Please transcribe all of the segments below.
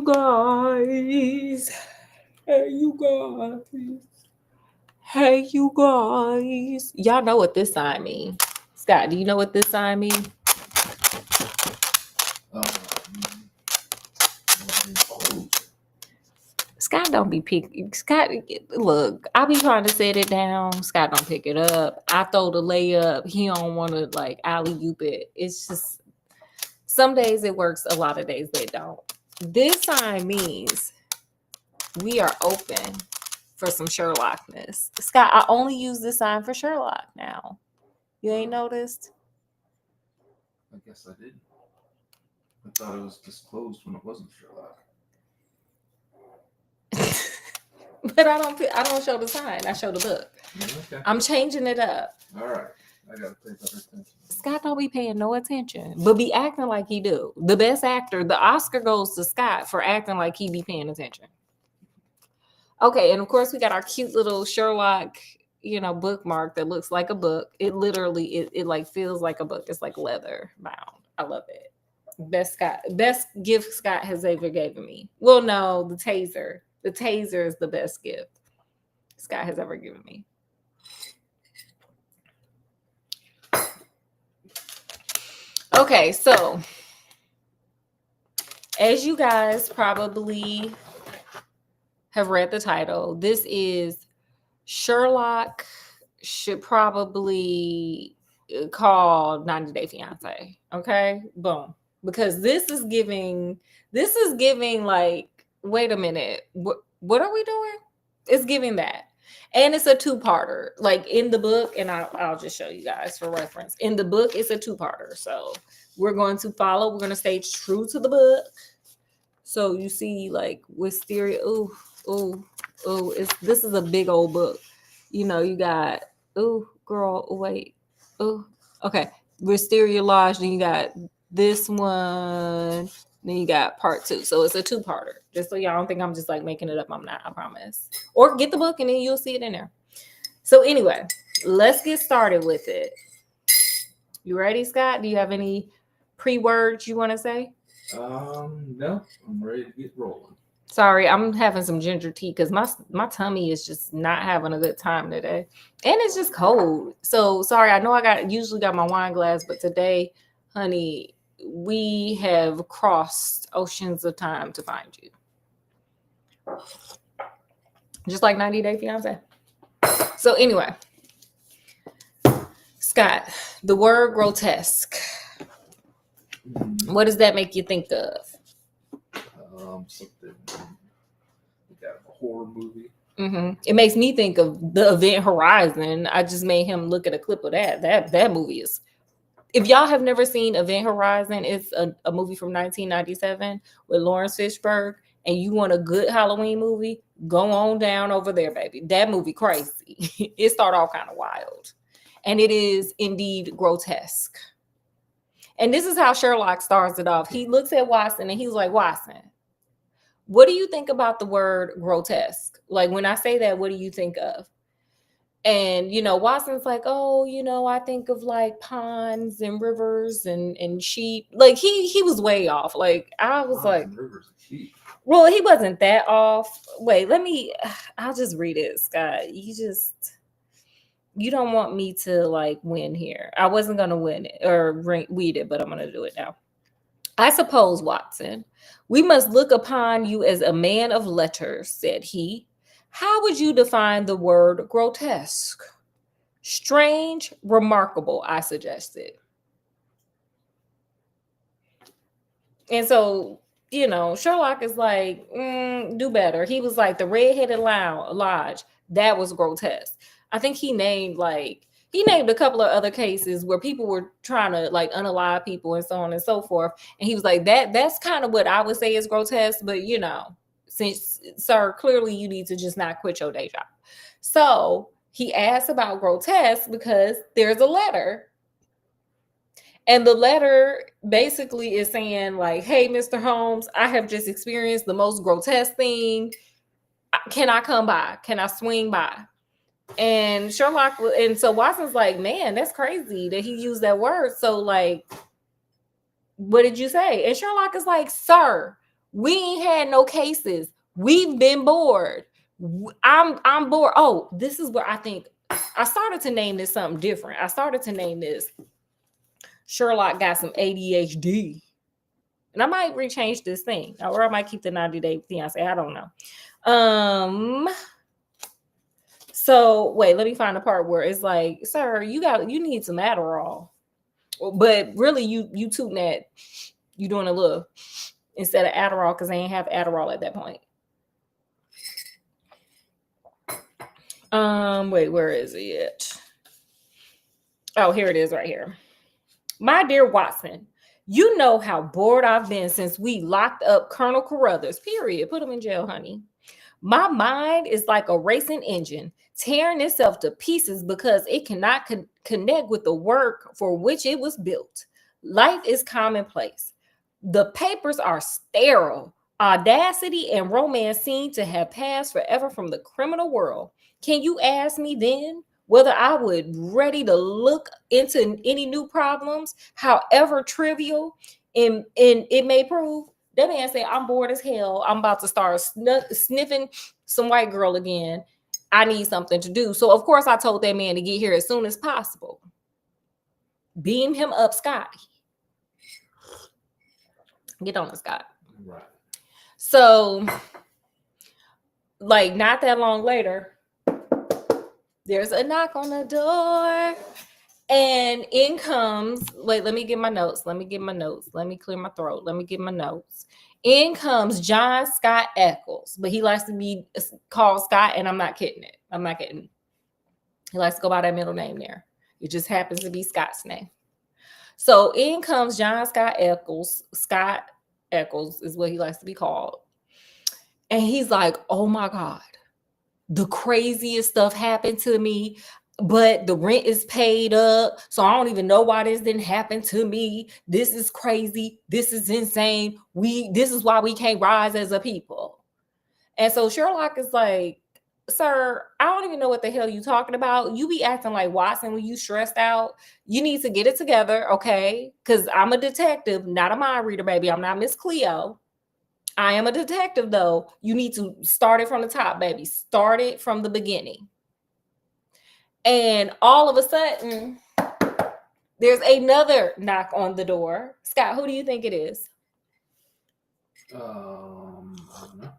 you guys. Hey, you guys. Hey, you guys. Y'all know what this sign means. Scott, do you know what this sign means? Scott don't be picking. Scott, look, I be trying to set it down. Scott don't pick it up. I throw the layup. He don't want to like alley oop it. It's just some days it works. A lot of days they don't. This sign means we are open for some Sherlockness. Scott, I only use this sign for Sherlock now. You ain't noticed? I guess I didn't. I thought it was disclosed when it wasn't Sherlock. But I don't show the sign. I show the book. Okay. I'm changing it up. All right. I gotta pay better attention. Scott don't be paying no attention, but be acting like he do. The best actor, the Oscar goes to Scott for acting like he be paying attention. Okay, and of course we got our cute little Sherlock, bookmark that looks like a book. It literally it like feels like a book. It's like leather bound. I love it. Best gift Scott has ever given me. Well, no, the taser. The taser is the best gift Scott has ever given me. Okay, so as you guys probably have read the title, this is Sherlock should probably call 90 Day Fiance. Okay, boom. Because this is giving like, wait a minute, what are we doing? It's giving that. And it's a two-parter. Like in the book, and I'll just show you guys for reference. In the book, it's a two-parter. So we're going to stay true to the book. So you see like Wisteria. This is a big old book. You got, okay. Wisteria Lodge, then you got this one, then you got part 2. So it's a two-parter. Just so y'all don't think I'm just like making it up. I'm not, I promise. Or get the book and then you'll see it in there. So anyway, let's get started with it. You ready, Scott? Do you have any pre-words you want to say? No, I'm ready to get rolling. Sorry, I'm having some ginger tea because my tummy is just not having a good time today. And it's just cold. So sorry, I know I usually got my wine glass, but today, honey, we have crossed oceans of time to find you. Just like 90 Day Fiance. So anyway, Scott, the word grotesque. What does that make you think of? Something like a horror movie. Mm-hmm. It makes me think of the Event Horizon. I just made him look at a clip of that. That movie is. If y'all have never seen Event Horizon, it's a movie from 1997 with Lawrence Fishburne, and you want a good Halloween movie, go on down over there, baby. That movie crazy. It started off kind of wild. And it is indeed grotesque. And this is how Sherlock starts it off. He looks at Watson and he's like, Watson, what do you think about the word grotesque? Like when I say that, what do you think of? And, Watson's like, oh, I think of like ponds and rivers and sheep. Like he was way off. Like I was like, rivers and sheep. Well, he wasn't that off. Wait, I'll just read it, Scott. You don't want me to like win here. I wasn't going to win it or read it, but I'm going to do it now. I suppose, Watson, we must look upon you as a man of letters, said he. How would you define the word grotesque? Strange, remarkable, I suggested. And so, Sherlock is like, do better. He was like, the Red-Headed Lodge, that was grotesque. I think he named a couple of other cases where people were trying to like unalive people and so on and so forth. And he was like, that's kind of what I would say is grotesque, but since, sir, clearly you need to just not quit your day job. So he asked about grotesque because there's a letter. And the letter basically is saying like, hey, Mr. Holmes, I have just experienced the most grotesque thing. Can I come by? Can I swing by? And so Watson's like, man, that's crazy that he used that word. So like, what did you say? And Sherlock is like, sir, We ain't had no cases. We've been bored. I'm bored. Oh, this is where I think I started to name this something different. I started to name this Sherlock got some ADHD. And I might rechange this thing, or I might keep the 90-day fiance. I don't know. So wait, let me find the part where it's like, sir, you need some Adderall. But really, you tooting that you doing a little instead of Adderall because they ain't have Adderall at that point. Wait, where is it? Oh, here it is right here. My dear Watson, you know how bored I've been since we locked up Colonel Carruthers, period. Put him in jail, honey. My mind is like a racing engine, tearing itself to pieces because it cannot connect with the work for which it was built. Life is commonplace. The papers are sterile. Audacity and romance seem to have passed forever from the criminal world. Can you ask me then whether I would ready to look into any new problems, however trivial and it may prove? That man said, I'm bored as hell. I'm about to start sniffing some white girl again. I need something to do. So, of course, I told that man to get here as soon as possible. Beam him up, Scotty. Get on it, Scott. Right. So, like, not that long later, there's a knock on the door. And in comes, wait, let me get my notes. Let me clear my throat. Let me get my notes. In comes John Scott Eccles, but he likes to be called Scott, and I'm not kidding it. I'm not kidding. He likes to go by that middle name there. It just happens to be Scott's name. So in comes John Scott Eccles. Scott Eccles is what he likes to be called. And he's like, oh my God, the craziest stuff happened to me. But the rent is paid up, so I don't even know why this didn't happen to me. This is crazy. This is insane. This is why we can't rise as a people. And so Sherlock is like, sir, I don't even know what the hell you talking about. You be acting like Watson when you stressed out. You need to get it together, okay? Because I'm a detective, not a mind reader, baby. I'm not Miss Cleo. I am a detective, though. You need to start it from the top, baby. Start it from the beginning. And all of a sudden, there's another knock on the door. Scott, who do you think it is? I don't know.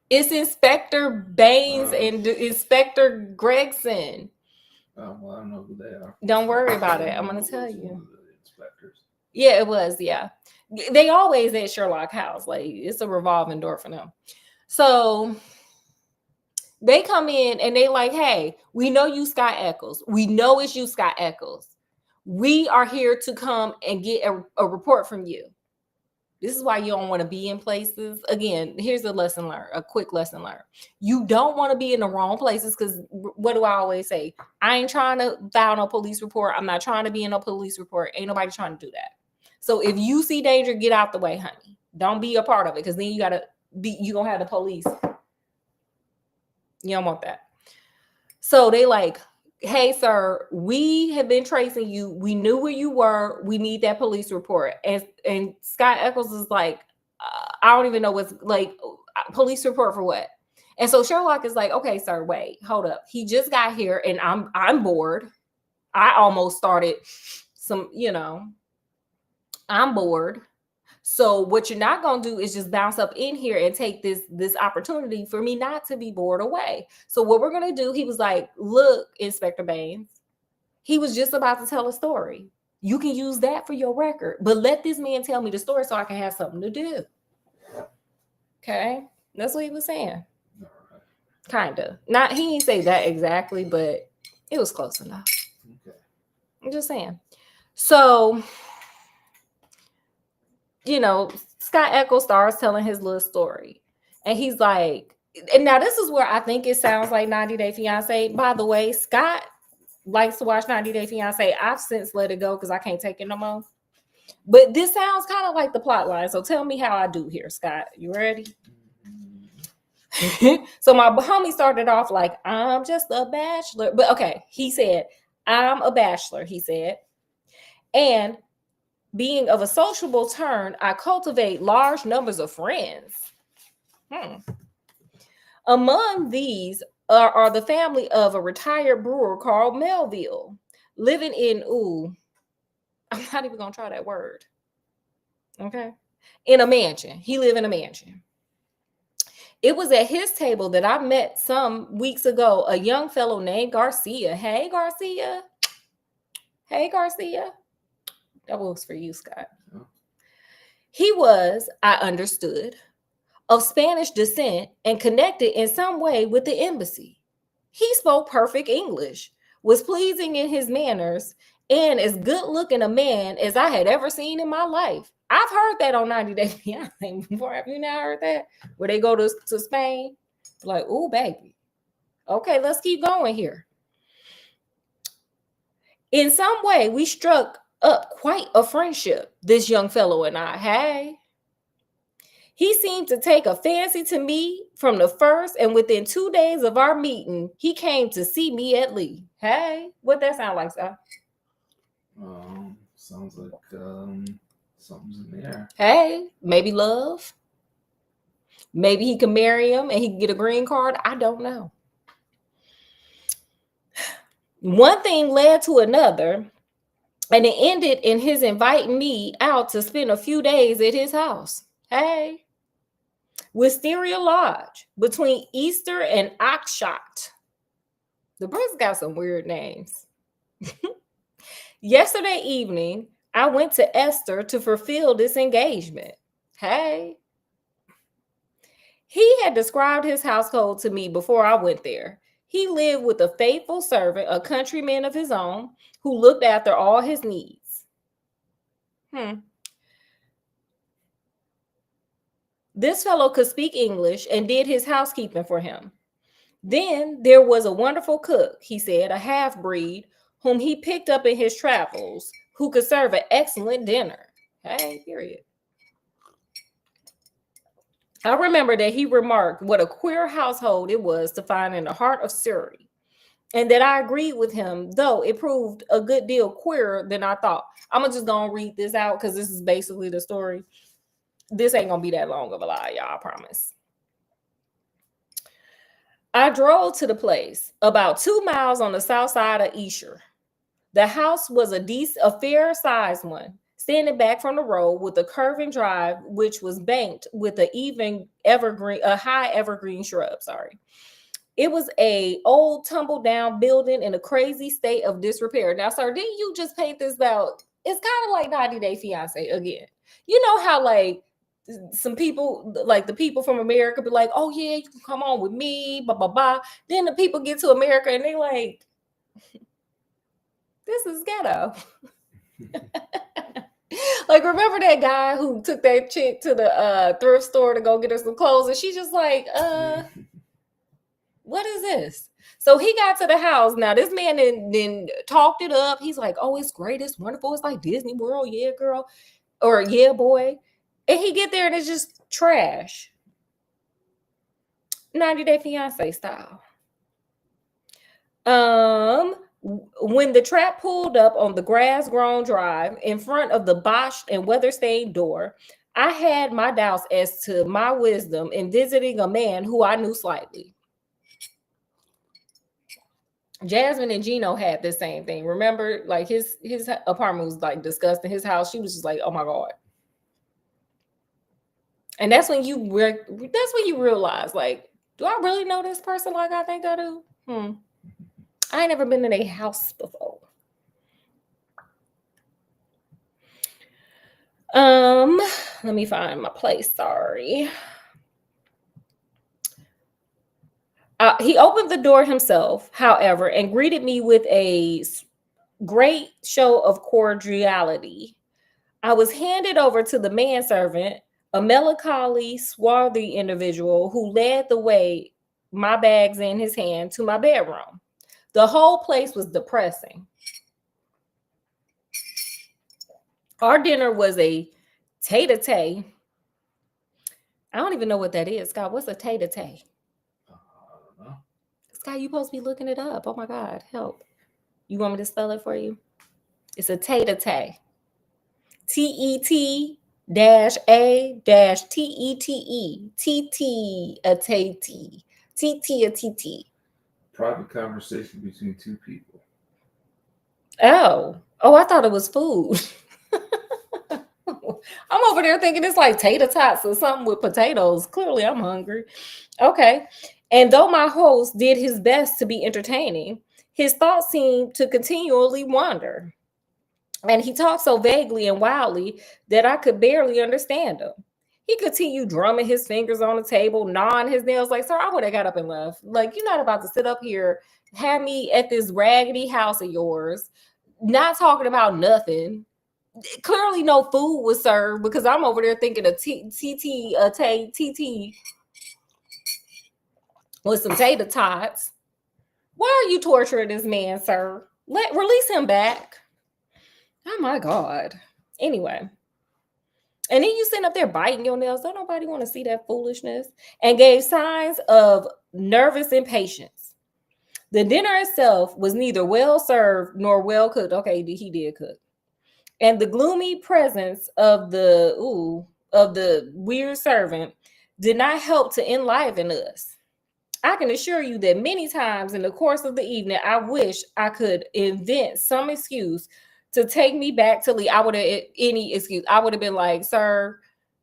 It's Inspector Baines and Inspector Gregson. Well, I don't know who they are. Don't worry about it. I'm going to tell you. The inspectors. Yeah, it was. Yeah. They always at Sherlock House. Like, it's a revolving door for them. So they come in and they like, hey, we know you, Scott Eccles. We know it's you, Scott Eccles. We are here to come and get a report from you. This is why you don't want to be in places. Again, here's a lesson learned, a quick lesson learned. You don't want to be in the wrong places because what do I always say? I ain't trying to file no police report. I'm not trying to be in no police report. Ain't nobody trying to do that. So if you see danger, get out the way, honey. Don't be a part of it because then you gonna have the police. You don't want that. So they like, hey, sir, we have been tracing you. We knew where you were. We need that police report. And Scott Eccles is like, I don't even know what's like, police report for what? And so Sherlock is like, okay, sir, wait, hold up. He just got here and I'm bored. I almost started some, I'm bored. So what you're not going to do is just bounce up in here and take this opportunity for me not to be bored away. So what we're going to do, he was like, look, Inspector Baines, he was just about to tell a story. You can use that for your record, but let this man tell me the story so I can have something to do. Okay. That's what he was saying. Kind of. Not, he didn't say that exactly, but it was close enough. Okay. I'm just saying. So, Scott Eccles starts telling his little story. And he's like, and now this is where I think it sounds like 90 Day Fiance. By the way, Scott likes to watch 90 Day Fiance. I've since let it go because I can't take it no more. But this sounds kind of like the plot line. So tell me how I do here, Scott. You ready? So my homie started off like, I'm just a bachelor. But okay, he said, I'm a bachelor, he said. And Being of a sociable turn, I cultivate large numbers of friends. Among these are the family of a retired brewer called Melville, living in, I'm not even going to try that word. Okay. In a mansion. He lived in a mansion. It was at his table that I met some weeks ago a young fellow named Garcia. Hey, Garcia. Hey, Garcia. That was for you, Scott. Oh. He was, I understood, of Spanish descent and connected in some way with the embassy. He spoke perfect English, was pleasing in his manners, and as good looking a man as I had ever seen in my life. I've heard that on 90 Day Fiance before. Have you not heard that? Where they go to Spain? Like, oh, baby. Okay, let's keep going here. In some way, we struck up quite a friendship, this young fellow and I. Hey. He seemed to take a fancy to me from the first, and within 2 days of our meeting, he came to see me at Lee. Hey, what that sound like, sir? Sounds like something's in the air. Hey, maybe love. Maybe he can marry him and he can get a green card. I don't know. One thing led to another, and it ended in his inviting me out to spend a few days at his house. Hey. Wisteria Lodge, between Easter and Oxshott. The place got some weird names. Yesterday evening, I went to Esther to fulfill this engagement. Hey. He had described his household to me before I went there. He lived with a faithful servant, a countryman of his own, who looked after all his needs. This fellow could speak English and did his housekeeping for him. Then there was a wonderful cook, he said, a half-breed, whom he picked up in his travels, who could serve an excellent dinner. Hey, period. I remember that he remarked what a queer household it was to find in the heart of Surrey, and that I agreed with him, though it proved a good deal queerer than I thought. I'm just going to read this out because this is basically the story. This ain't going to be that long of a lie, y'all, I promise. I drove to the place, about 2 miles on the south side of Esher. The house was a fair-sized one, standing back from the road with a curving drive, which was banked with a high evergreen shrub. It was a old tumble-down building in a crazy state of disrepair. Now, sir, didn't you just paint this out? It's kind of like 90 Day Fiance again. You know how like some people, like the people from America, be like, "Oh yeah, you can come on with me," blah blah blah. Then the people get to America and they like, "This is ghetto." Like, remember that guy who took that chick to the thrift store to go get her some clothes, and she's just like, what is this? So he got to the house. Now this man then talked it up. He's like, "Oh, it's great, it's wonderful, it's like Disney World, yeah, girl," or "Yeah, boy." And he get there and it's just trash. 90 Day Fiance style. When the trap pulled up on the grass-grown drive in front of the botched and weather-stained door, I had my doubts as to my wisdom in visiting a man who I knew slightly. Jasmine and Gino had the same thing. Remember, like his apartment was like disgusting. His house, she was just like, "Oh my God." And that's when you realize, like, do I really know this person like I think I do? I ain't never been in a house before. Let me find my place. Sorry. He opened the door himself, however, and greeted me with a great show of cordiality. I was handed over to the manservant, a melancholy, swarthy individual who led the way, my bags in his hand, to my bedroom. The whole place was depressing. Our dinner was a tete-a-tete. I don't even know what that is, Scott. What's a tete-a-tete? I don't know. Scott, you supposed to be looking it up. Oh my God, help. You want me to spell it for you? It's a tete-a-tete. TET dash A dash TETE TT a TT TT a TT. Private conversation between two people. Oh, I thought it was food. I'm over there thinking it's like tater tots or something with potatoes. Clearly, I'm hungry. Okay. And though my host did his best to be entertaining, his thoughts seemed to continually wander. And he talked so vaguely and wildly that I could barely understand him. He continued drumming his fingers on the table, gnawing his nails. Like, sir, I would have got up and left. Like, you're not about to sit up here, have me at this raggedy house of yours, not talking about nothing. Clearly, no food was served because I'm over there thinking of TT with some tater tots. Why are you torturing this man, sir? Release him back. Oh my God. Anyway. And then you sitting up there biting your nails. Don't nobody want to see that foolishness. And gave signs of nervous impatience. The dinner itself was neither well served nor well cooked. Okay, he did cook. And the gloomy presence of the weird servant did not help to enliven us. I can assure you that many times in the course of the evening, I wish I could invent some excuse to take me back to Lee. I would have any excuse. I would have been like, sir,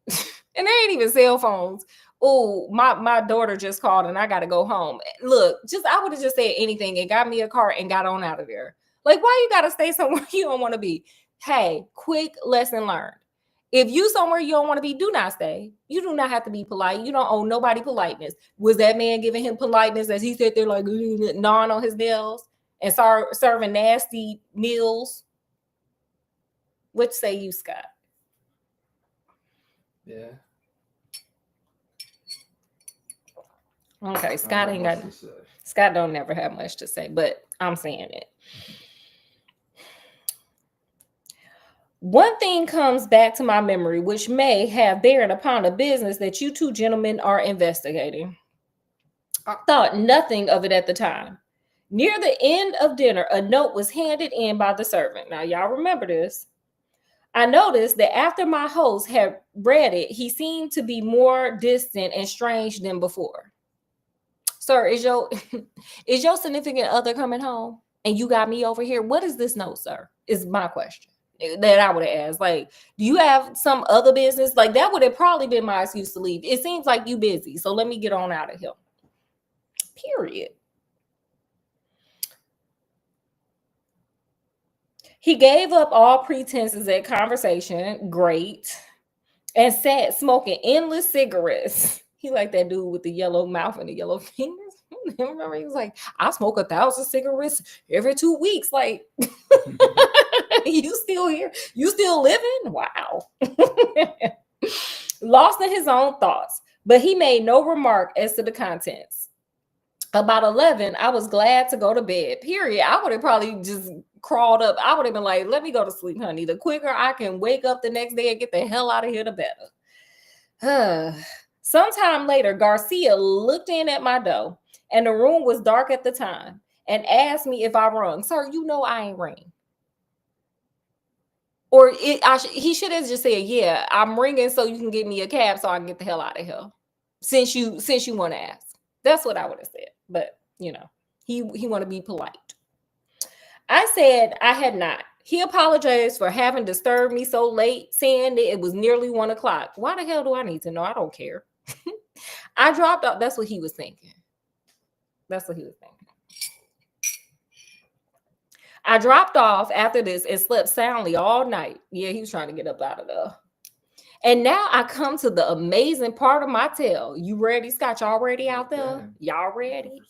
and there ain't even cell phones. Oh, my daughter just called and I got to go home. Look, I would have just said anything and got me a car and got on out of there. Like, why you got to stay somewhere you don't want to be? Hey, quick lesson learned. If you somewhere you don't want to be, do not stay. You do not have to be polite. You don't owe nobody politeness. Was that man giving him politeness as he sat there like gnawing on his nails and serving nasty meals? What say you, Scott? Yeah. Okay, Scott ain't got. Scott don't never have much to say, but I'm saying it. One thing comes back to my memory, which may have bearing upon the business that you two gentlemen are investigating. I thought nothing of it at the time. Near the end of dinner, a note was handed in by the servant. Now, y'all remember this. I noticed that after my host had read it, he seemed to be more distant and strange than before. Sir, is your significant other coming home? And you got me over here? What is this note, sir? Is my question that I would have asked. Like, do you have some other business? Like, that would have probably been my excuse to leave. It seems like you busy, so let me get on out of here. Period. He gave up all pretenses at conversation, great, and sat smoking endless cigarettes. He like that dude with the yellow mouth and the yellow fingers. Remember, he was like, I smoke 1,000 cigarettes every 2 weeks. Like, you still here? You still living? Wow. Lost in his own thoughts, but he made no remark as to the contents. About 11, I was glad to go to bed, period. I would have probably just crawled up. I would have been like, let me go to sleep, honey. The quicker I can wake up the next day and get the hell out of here, the better. Sometime later, Garcia looked in at my door, and the room was dark at the time, and asked me if I rung. Sir, you know I ain't ring. Or he should have just said, yeah, I'm ringing so you can get me a cab so I can get the hell out of here. Since you want to ask. That's what I would have said. But, he want to be polite. I said I had not. He apologized for having disturbed me so late, saying that it was nearly 1 o'clock. Why the hell do I need to know? I don't care. I dropped off. That's what he was thinking. I dropped off after this and slept soundly all night. Yeah, he was trying to get up out of there. And now I come to the amazing part of my tale. You ready, Scott? Y'all ready out there? Y'all ready?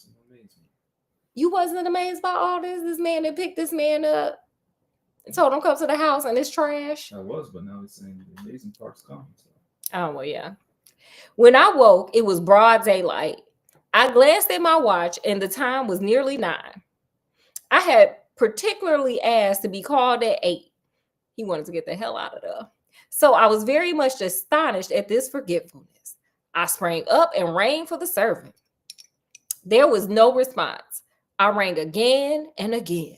You wasn't amazed by all this? This man that picked this man up and told him come to the house and it's trash? I was, but now he's saying the amazing part's coming. So. Oh, well, yeah. When I woke, it was broad daylight. I glanced at my watch and the time was nearly 9. I had particularly asked to be called at 8. He wanted to get the hell out of there. So I was very much astonished at this forgetfulness. I sprang up and rang for the servant. There was no response. I rang again and again,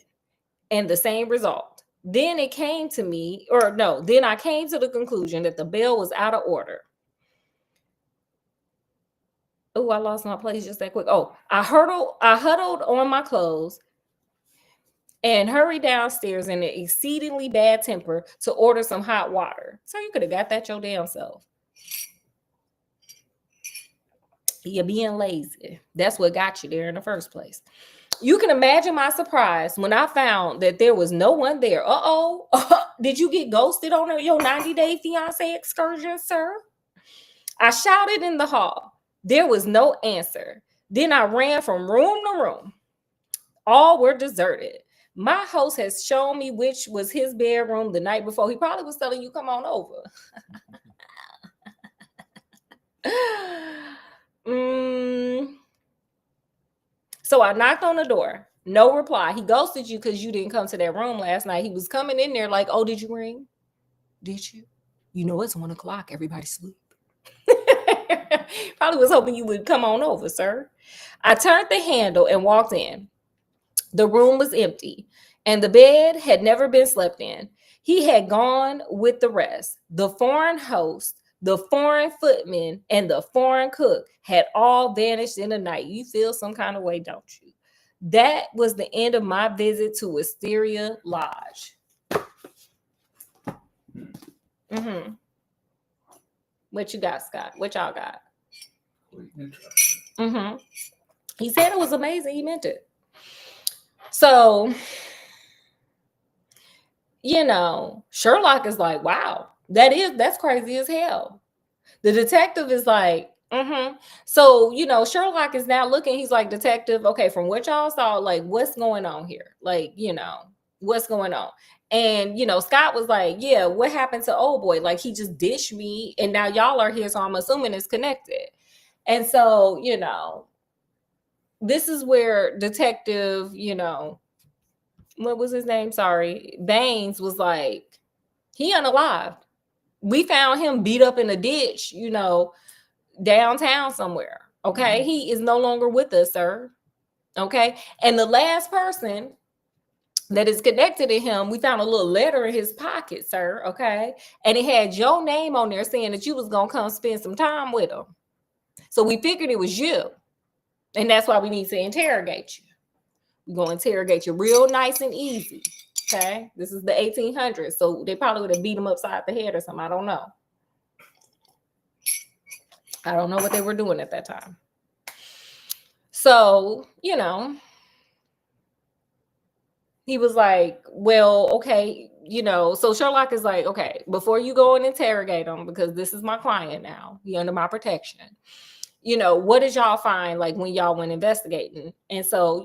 and the same result. Then it came to me, or no, then I came to the conclusion that the bell was out of order. Oh, I lost my place just that quick. Oh, I huddled on my clothes and hurried downstairs in an exceedingly bad temper to order some hot water. So you could have got that your damn self. You're being lazy. That's what got you there in the first place. You can imagine my surprise when I found that there was no one there. Did you get ghosted on your 90-day fiance excursion, sir? I shouted in the hall. There was no answer. Then I ran from room to room. All were deserted. My host has shown me which was his bedroom the night before. He probably was telling you, come on over. So I knocked on the door. No reply. He ghosted you because you didn't come to that room last night. He was coming in there like, oh, did you ring? Did you? You know it's 1 o'clock. Everybody sleep. Probably was hoping you would come on over, sir. I turned the handle and walked in. The room was empty, and the bed had never been slept in. He had gone with the rest. The foreign host, the foreign footman, and the foreign cook had all vanished in the night. You feel some kind of way, don't you? That was the end of my visit to Wisteria Lodge. Mm-hmm. What you got, Scott? What y'all got? Mm-hmm. He said it was amazing. He meant it. So, Sherlock is like, wow, that's crazy as hell. The detective is like, mm-hmm. So, Sherlock is now looking, he's like, detective, okay, from what y'all saw, like, what's going on here? Like, what's going on? And, Scott was like, yeah, what happened to old boy? Like, he just dished me, and now y'all are here, so I'm assuming it's connected. And so, this is where detective, what was his name? Sorry. Baines was like, he unalived. We found him beat up in a ditch, downtown somewhere. Okay. He is no longer with us, sir. Okay. And the last person that is connected to him, we found a little letter in his pocket, sir. Okay. And it had your name on there saying that you was going to come spend some time with him. So we figured it was you. And that's why we need to interrogate you. We're going to interrogate you real nice and easy. Okay. This is the 1800s. So they probably would have beat him upside the head or something. I don't know. I don't know what they were doing at that time. So, he was like, well, okay, so Sherlock is like, okay, before you go and interrogate him, because this is my client now, he under my protection, what did y'all find like when y'all went investigating? And so,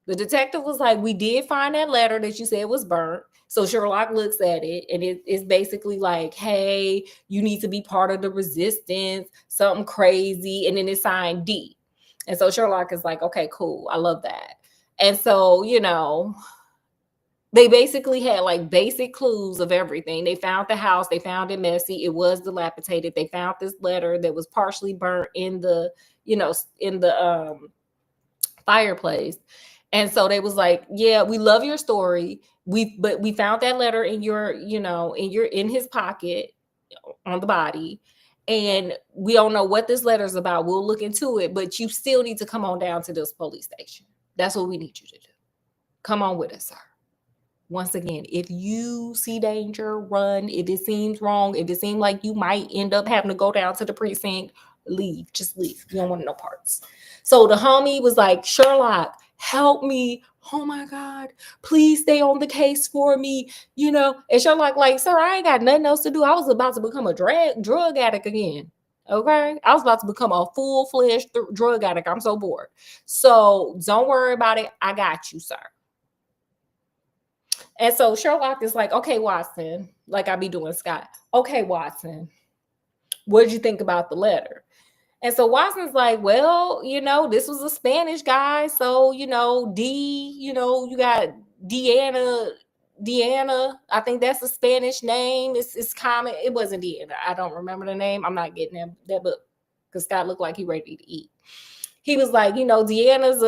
the detective was like, we did find that letter that you said was burnt. So Sherlock looks at it, and it's basically like, hey, you need to be part of the resistance, something crazy. And then it's signed D. And so Sherlock is like, okay, cool. I love that. And so, they basically had like basic clues of everything. They found the house. They found it messy. It was dilapidated. They found this letter that was partially burnt in the, fireplace. And so they was like, yeah, we love your story. But we found that letter in in his pocket on the body. And we don't know what this letter is about. We'll look into it, but you still need to come on down to this police station. That's what we need you to do. Come on with us, sir. Once again, if you see danger, run. If it seems wrong, if it seems like you might end up having to go down to the precinct, leave. Just leave. You don't want no parts. So the homie was like, Sherlock, help me. Oh my God, please stay on the case for me. And Sherlock like, sir, I ain't got nothing else to do. I was about to become a drug addict again. Okay. I was about to become a full-fledged drug addict. I'm so bored. So don't worry about it. I got you, sir. And so Sherlock is like, okay, Watson, like I be doing Scott. Okay, Watson, what did you think about the letter? And so Watson's like, well, this was a Spanish guy. So, D, you got Deanna. I think that's a Spanish name. It's common. It wasn't Deanna. I don't remember the name. I'm not getting that book because Scott looked like he ready to eat. He was like, Deanna's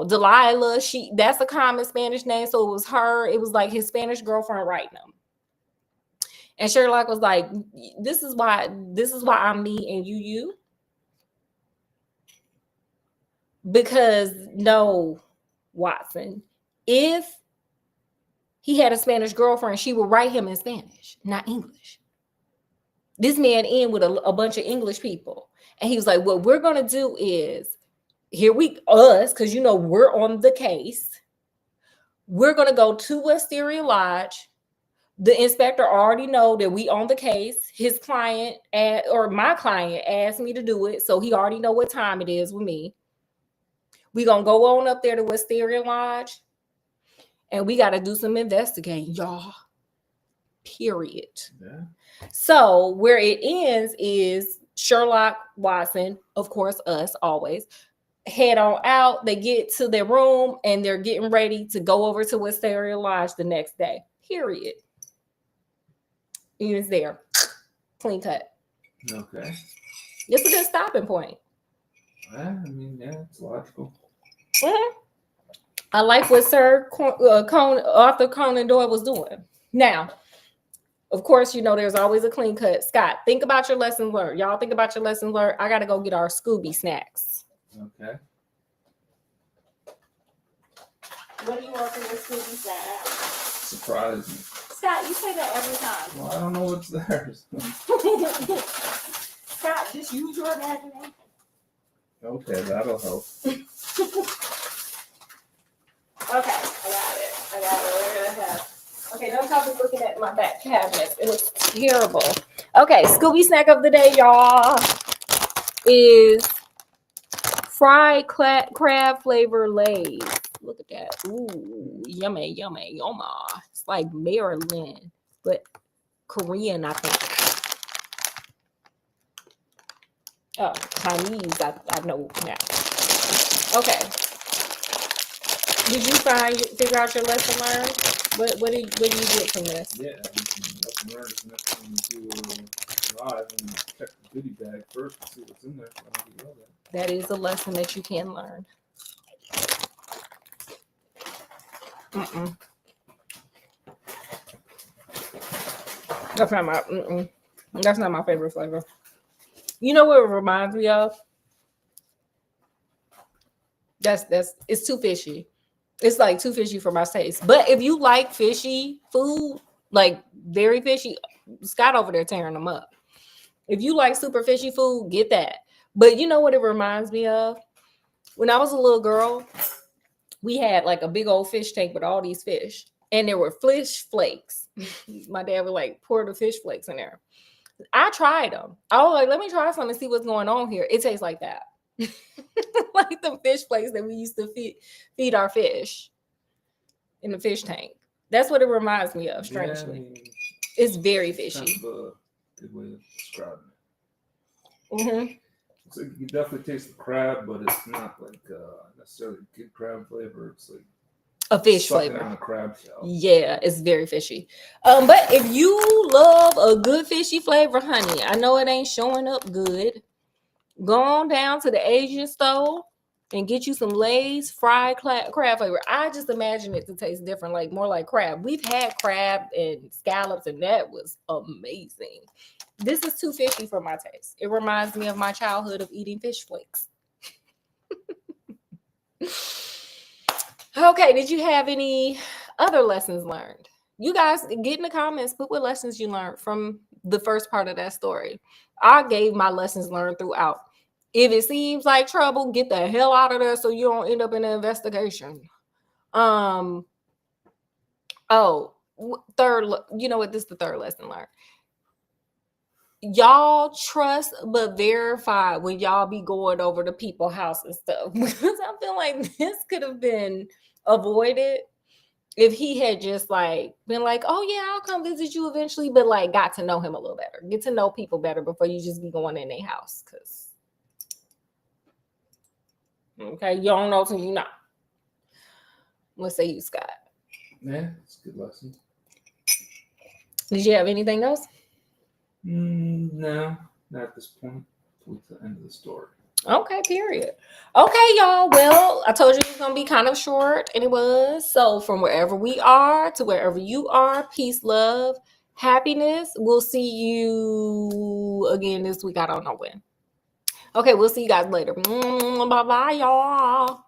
Delilah. That's a common Spanish name. So it was her. It was like his Spanish girlfriend writing them. And Sherlock was like, this is why I'm me and you. Because no, Watson, if he had a Spanish girlfriend, she would write him in Spanish, not English. This man in with a bunch of English people. And he was like, what we're going to do is, because we're on the case. We're going to go to Wisteria Lodge. The inspector already know that we on the case. His client or my client asked me to do it. So he already know what time it is with me. We're going to go on up there to Wisteria Lodge. And we got to do some investigating, y'all. Period. Yeah. So where it ends is Sherlock, Watson, of course, us always, head on out. They get to their room and they're getting ready to go over to Wisteria Lodge the next day. Period. He was there. Clean cut. Okay. It's a good stopping point. It's logical. Mm-hmm. I like what Sir Arthur Conan Doyle was doing. Now, of course, there's always a clean cut. Scott, think about your lessons learned. Y'all think about your lessons learned. I got to go get our Scooby snacks. Okay. What do you want for your Scooby snacks? Surprise me. Scott, you say that every time. Well, I don't know what's there. Scott, just use your imagination. Okay, that'll help. Okay, I got it. What are gonna have? Okay, don't stop me looking at my back cabinet. It looks terrible. Okay, Scooby snack of the day, y'all, is fried crab flavor Lay's. Look at that. Ooh, yummy, yummy, yumma. It's like Maryland, but Korean, I think. Oh, Chinese, I know now. Okay. Did you figure out your lesson learned? What do you get from this? Yeah, lesson learned is next time you do live and check the goodie bag first to see what's in there. I don't know that is a lesson that you can learn. That's not my favorite flavor. You know what it reminds me of? It's too fishy. It's like too fishy for my taste. But if you like fishy food, like very fishy, Scott over there tearing them up. If you like super fishy food, get that. But you know what it reminds me of? When I was a little girl, we had like a big old fish tank with all these fish. And there were fish flakes. My dad would like pour the fish flakes in there. I tried them. I was like, let me try some and see what's going on here. It tastes like that. Like the fish flakes that we used to feed our fish in the fish tank. That's what it reminds me of, strangely. Yeah, it's very fishy. That's a good way of describing it. Mm-hmm. So you definitely taste the crab, but it's not like necessarily good crab flavor. It's like a fish flavor on a crab shell. Yeah, it's very fishy. But if you love a good fishy flavor, honey, I know it ain't showing up good. Go on down to the Asian store and get you some Lay's fried crab flavor. I just imagine it to taste different, like more like crab. We've had crab and scallops, and that was amazing. This is too fishy for my taste. It reminds me of my childhood of eating fish flakes. Okay, did you have any other lessons learned? You guys get in the comments, put what lessons you learned from the first part of that story. I gave my lessons learned throughout. If it seems like trouble, get the hell out of there so you don't end up in an investigation. Third, you know what? This is the third lesson learned. Y'all trust but verify when y'all be going over to people's house and stuff. Because I feel like this could have been avoided if he had just like been like, oh yeah, I'll come visit you eventually, but like got to know him a little better. Get to know people better before you just be going in their house. Because okay, you don't know till you know. What say you, Scott? Yeah, it's a good lesson. Did you have anything else? No, not at this point. Towards the end of the story. Okay, period. Okay, y'all. Well, I told you it was gonna be kind of short, and it was. So from wherever we are to wherever you are, peace, love, happiness. We'll see you again this week. I don't know when. Okay, we'll see you guys later. Bye bye, y'all.